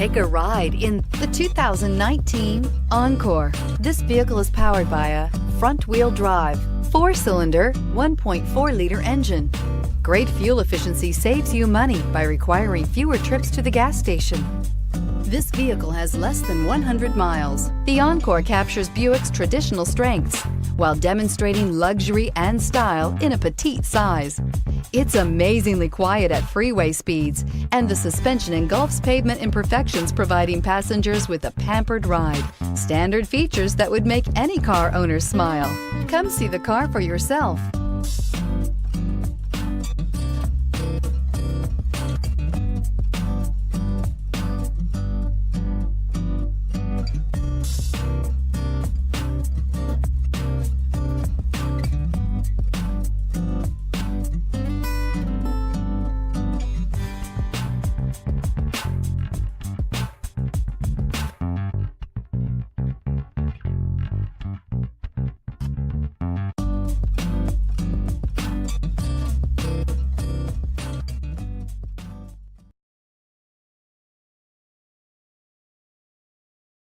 Take a ride in the 2019 Encore. This vehicle is powered by a front-wheel drive, 4-cylinder, 1.4-liter engine. Great fuel efficiency saves you money by requiring fewer trips to the gas station. This vehicle has less than 100 miles. The Encore captures Buick's traditional strengths while demonstrating luxury and style in a petite size. It's amazingly quiet at freeway speeds, and the suspension engulfs pavement imperfections, providing passengers with a pampered ride. Standard features that would make any car owner smile. Come see the car for yourself.